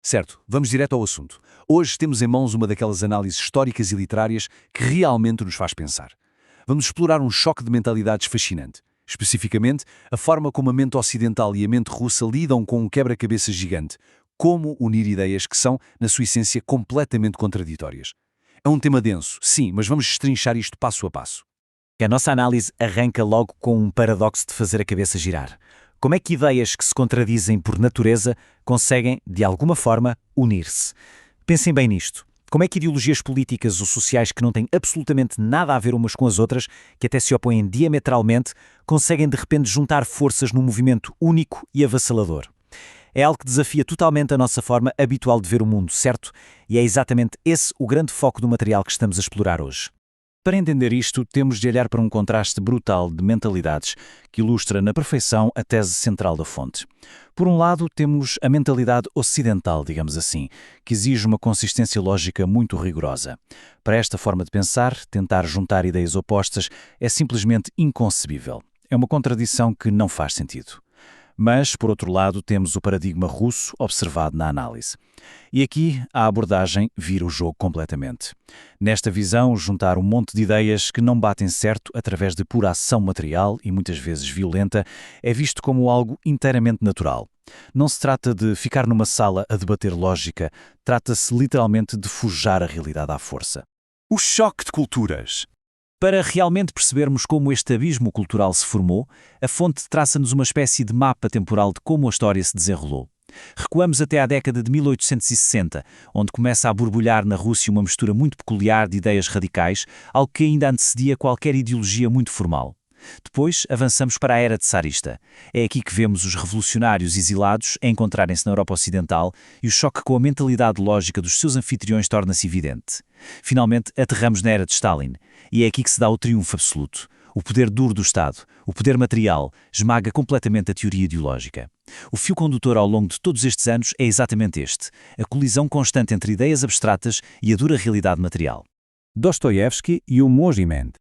Certo, vamos direto ao assunto. Hoje temos em mãos uma daquelas análises históricas e literárias que realmente nos faz pensar. Vamos explorar um choque de mentalidades fascinante. Especificamente, a forma como a mente ocidental e a mente russa lidam com um quebra-cabeça gigante. Como unir ideias que são, na sua essência, completamente contraditórias. É um tema denso, sim, mas vamos destrinchar isto passo a passo. A nossa análise arranca logo com um paradoxo de fazer a cabeça girar. Como é que ideias que se contradizem por natureza conseguem, de alguma forma, unir-se? Pensem bem nisto. Como é que ideologias políticas ou sociais que não têm absolutamente nada a ver umas com as outras, que até se opõem diametralmente, conseguem de repente juntar forças num movimento único e avassalador? É algo que desafia totalmente a nossa forma habitual de ver o mundo, certo? E é exatamente esse o grande foco do material que estamos a explorar hoje. Para entender isto, temos de olhar para um contraste brutal de mentalidades que ilustra na perfeição a tese central da fonte. Por um lado, temos a mentalidade ocidental, digamos assim, que exige uma consistência lógica muito rigorosa. Para esta forma de pensar, tentar juntar ideias opostas é simplesmente inconcebível. É uma contradição que não faz sentido. Mas, por outro lado, temos o paradigma russo observado na análise. E aqui a abordagem vira o jogo completamente. Nesta visão, juntar um monte de ideias que não batem certo através de pura ação material e muitas vezes violenta é visto como algo inteiramente natural. Não se trata de ficar numa sala a debater lógica, trata-se literalmente de forjar a realidade à força. O choque de culturas. Para realmente percebermos como este abismo cultural se formou, a fonte traça-nos uma espécie de mapa temporal de como a história se desenrolou. Recuamos até à década de 1860, onde começa a borbulhar na Rússia uma mistura muito peculiar de ideias radicais, algo que ainda antecedia qualquer ideologia muito formal. Depois avançamos para a era tsarista. É aqui que vemos os revolucionários exilados a encontrarem-se na Europa Ocidental e o choque com a mentalidade lógica dos seus anfitriões torna-se evidente. Finalmente, aterramos na era de Stalin, e é aqui que se dá o triunfo absoluto. O poder duro do Estado, o poder material, esmaga completamente a teoria ideológica. O fio condutor ao longo de todos estes anos é exatamente este, a colisão constante entre ideias abstratas e a dura realidade material. Dostoiévski e o Movimento.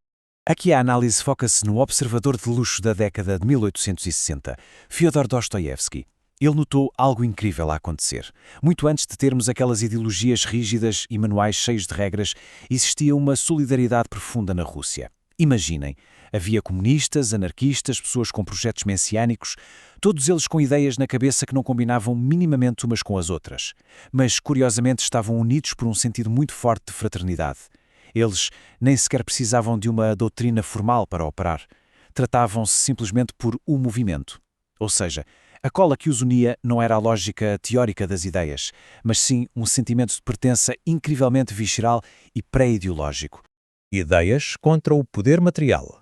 Aqui a análise foca-se no observador de luxo da década de 1860, Fyodor Dostoiévski. Ele notou algo incrível a acontecer. Muito antes de termos aquelas ideologias rígidas e manuais cheios de regras, existia uma solidariedade profunda na Rússia. Imaginem, havia comunistas, anarquistas, pessoas com projetos messiânicos, todos eles com ideias na cabeça que não combinavam minimamente umas com as outras. Mas, curiosamente, estavam unidos por um sentido muito forte de fraternidade. Eles nem sequer precisavam de uma doutrina formal para operar. Tratavam-se simplesmente por um movimento. Ou seja, a cola que os unia não era a lógica teórica das ideias, mas sim um sentimento de pertença incrivelmente visceral e pré-ideológico. Ideias contra o poder material.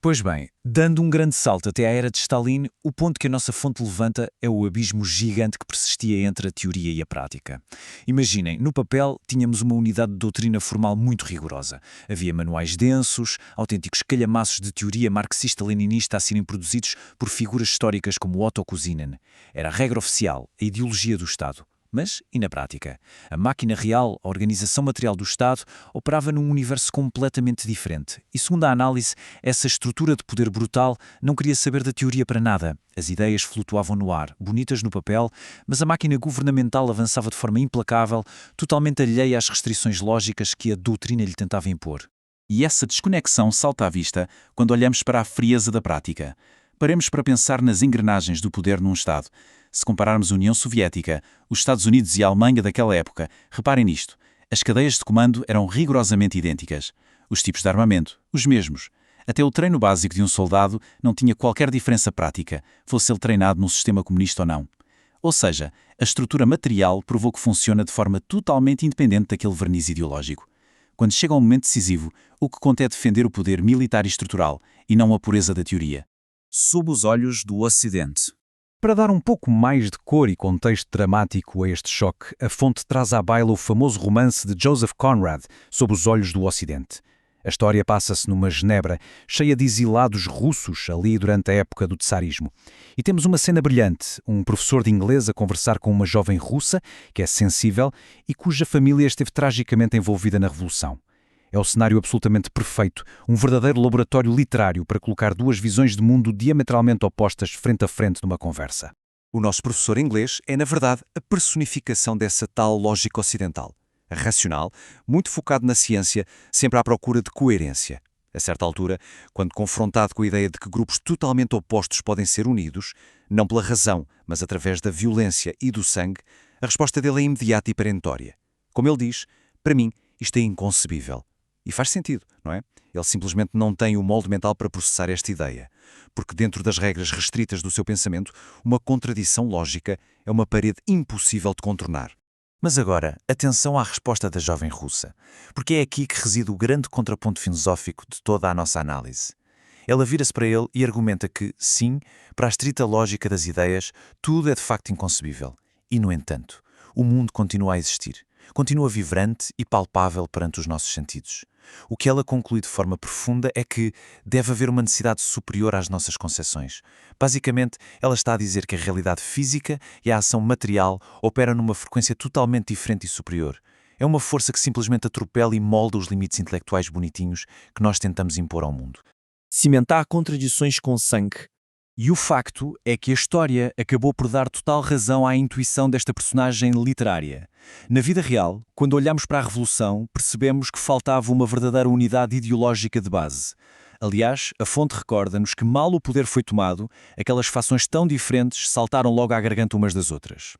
Pois bem, dando um grande salto até à era de Stalin, o ponto que a nossa fonte levanta é o abismo gigante que persistia entre a teoria e a prática. Imaginem, no papel tínhamos uma unidade de doutrina formal muito rigorosa. Havia manuais densos, autênticos calhamaços de teoria marxista-leninista a serem produzidos por figuras históricas como Otto Kuzynin. Era a regra oficial, a ideologia do Estado. Mas, e na prática? A máquina real, a organização material do Estado, operava num universo completamente diferente. E segundo a análise, essa estrutura de poder brutal não queria saber da teoria para nada. As ideias flutuavam no ar, bonitas no papel, mas a máquina governamental avançava de forma implacável, totalmente alheia às restrições lógicas que a doutrina lhe tentava impor. E essa desconexão salta à vista quando olhamos para a frieza da prática. Paremos para pensar nas engrenagens do poder num Estado. Se compararmos a União Soviética, os Estados Unidos e a Alemanha daquela época, reparem nisto. As cadeias de comando eram rigorosamente idênticas. Os tipos de armamento, os mesmos. Até o treino básico de um soldado não tinha qualquer diferença prática, fosse ele treinado num sistema comunista ou não. Ou seja, a estrutura material provou que funciona de forma totalmente independente daquele verniz ideológico. Quando chega um momento decisivo, o que conta é defender o poder militar e estrutural, e não a pureza da teoria. Sob os olhos do Ocidente. Para dar um pouco mais de cor e contexto dramático a este choque, a fonte traz à baila o famoso romance de Joseph Conrad, Sob os Olhos do Ocidente. A história passa-se numa Genebra cheia de exilados russos ali durante a época do tsarismo. E temos uma cena brilhante, um professor de inglês a conversar com uma jovem russa, que é sensível e cuja família esteve tragicamente envolvida na Revolução. É o cenário absolutamente perfeito, um verdadeiro laboratório literário para colocar duas visões de mundo diametralmente opostas frente a frente numa conversa. O nosso professor inglês é, na verdade, a personificação dessa tal lógica ocidental. Racional, muito focado na ciência, sempre à procura de coerência. A certa altura, quando confrontado com a ideia de que grupos totalmente opostos podem ser unidos, não pela razão, mas através da violência e do sangue, a resposta dele é imediata e perentória. Como ele diz, para mim, isto é inconcebível. E faz sentido, não é? Ele simplesmente não tem o molde mental para processar esta ideia. Porque dentro das regras restritas do seu pensamento, uma contradição lógica é uma parede impossível de contornar. Mas agora, atenção à resposta da jovem russa, porque é aqui que reside o grande contraponto filosófico de toda a nossa análise. Ela vira-se para ele e argumenta que, sim, para a estrita lógica das ideias, tudo é de facto inconcebível. E, no entanto, o mundo continua a existir. Continua vibrante e palpável perante os nossos sentidos. O que ela conclui de forma profunda é que deve haver uma necessidade superior às nossas concepções. Basicamente, ela está a dizer que a realidade física e a ação material operam numa frequência totalmente diferente e superior. É uma força que simplesmente atropela e molda os limites intelectuais bonitinhos que nós tentamos impor ao mundo. Cimentar contradições com sangue. E o facto é que a história acabou por dar total razão à intuição desta personagem literária. Na vida real, quando olhamos para a Revolução, percebemos que faltava uma verdadeira unidade ideológica de base. Aliás, a fonte recorda-nos que mal o poder foi tomado, aquelas fações tão diferentes saltaram logo à garganta umas das outras.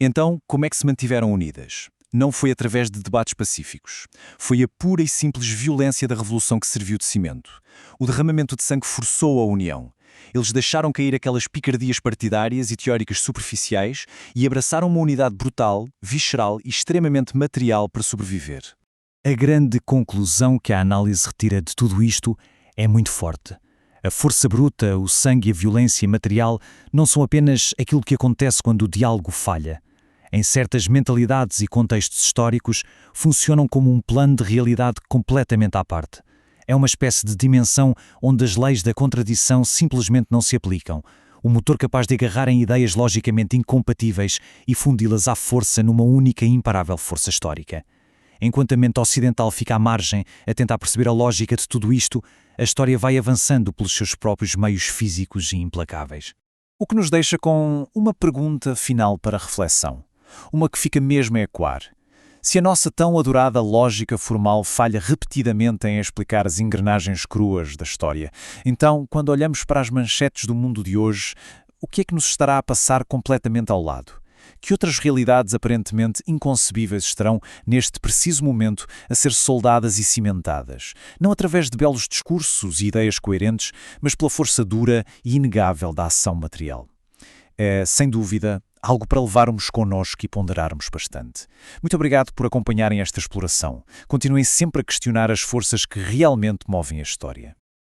Então, como é que se mantiveram unidas? Não foi através de debates pacíficos. Foi a pura e simples violência da Revolução que serviu de cimento. O derramamento de sangue forçou a união. Eles deixaram cair aquelas picardias partidárias e teóricas superficiais e abraçaram uma unidade brutal, visceral e extremamente material para sobreviver. A grande conclusão que a análise retira de tudo isto é muito forte. A força bruta, o sangue e a violência material não são apenas aquilo que acontece quando o diálogo falha. Em certas mentalidades e contextos históricos, funcionam como um plano de realidade completamente à parte. É uma espécie de dimensão onde as leis da contradição simplesmente não se aplicam. O motor capaz de agarrar em ideias logicamente incompatíveis e fundi-las à força numa única e imparável força histórica. Enquanto a mente ocidental fica à margem a tentar perceber a lógica de tudo isto, a história vai avançando pelos seus próprios meios físicos e implacáveis. O que nos deixa com uma pergunta final para reflexão. Uma que fica mesmo a ecoar. Se a nossa tão adorada lógica formal falha repetidamente em explicar as engrenagens cruas da história, então, quando olhamos para as manchetes do mundo de hoje, o que é que nos estará a passar completamente ao lado? Que outras realidades aparentemente inconcebíveis estarão, neste preciso momento, a ser soldadas e cimentadas? Não através de belos discursos e ideias coerentes, mas pela força dura e inegável da ação material. É, sem dúvida, algo para levarmos connosco e ponderarmos bastante. Muito obrigado por acompanharem esta exploração. Continuem sempre a questionar as forças que realmente movem a história.